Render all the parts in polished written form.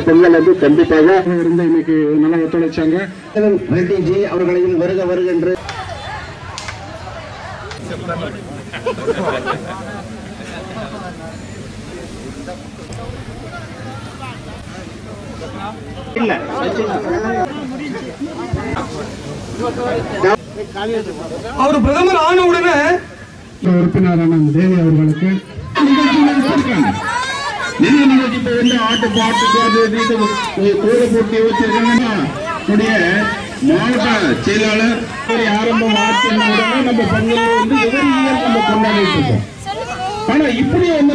பொங்கல் வந்து கண்டிப்பாக இருந்து இன்னைக்கு நல்லா ஒத்துழைச்சாங்க. ரெட்டிஜி அவர்களையும் வருக வருக என்று இல்ல அவர் பிரதமர் ஆன உடனே உறுப்பினரான தேவி அவர்களுக்கு நிறைய நிகழ்ச்சி வந்து ஆட்டு பாட்டு கோல போட்டி வச்சிருக்காங்கன்னா மாவட்ட செயலாளர் ஆரம்பம் ஆட்சியின் உடனே நம்ம பொங்கல் வந்து எதிரியாக நம்ம கொண்டாடிட்டு இருக்கோம். ஆனா இப்படி வந்து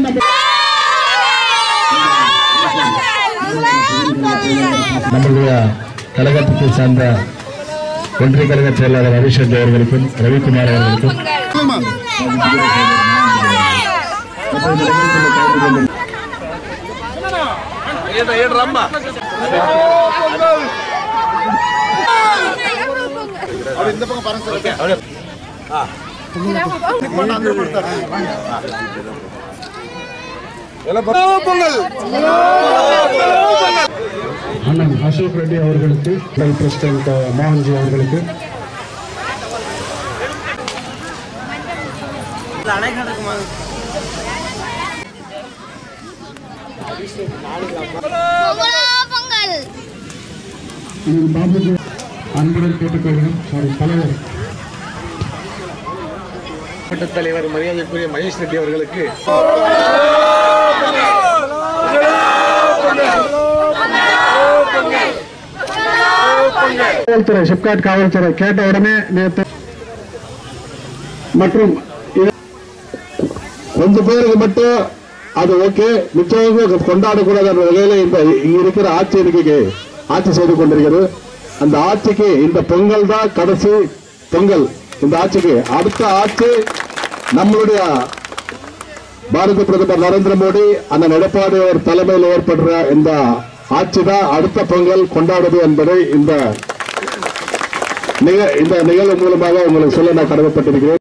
நம்முடைய கழகத்தை சார்ந்த ஒன்றிய கழக செயலாளர் ரவிசங்கர் அவர்களுக்கும் ரவிக்குமார் அவர்களுக்கும் அண்ணன் அசோக் ரெட்டி அவர்களுக்கு, பிரசிடென்ட் மோகன்ஜி அவர்களுக்கு, பாபுஜி அன்புடன் கேட்டுக்கொள்கிறோம். தலைவர் மாவட்ட தலைவர் மரியாதைக்குரிய மகேஷ் ரெட்டி அவர்களுக்கு காவல்துறை சிப்காட் காவல்துறை கேட்ட உடனே நேற்று மற்றும் கொஞ்சம் பேருக்கு மட்டும் அது ஓகே, மிச்சவங்க கொண்டாடக்கூடாத வகையில இந்த இருக்கிற ஆட்சி இன்னைக்கு ஆட்சி செய்து கொண்டிருக்கிறது. அந்த ஆட்சிக்கு இந்த பொங்கல் தான் கடைசி பொங்கல். இந்த ஆட்சிக்கு அடுத்த ஆட்சி நம்மளுடைய பாரத பிரதமர் நரேந்திர மோடி அண்ணன் எடப்பாடி அவர் தலைமையில் ஏற்படுற இந்த ஆட்சி தான் அடுத்த பொங்கல் கொண்டாடுது என்பதை இந்த நிகழ்வு மூலமாக உங்களுக்கு சொல்ல நான் கடமைப்பட்டிருக்கிறேன்.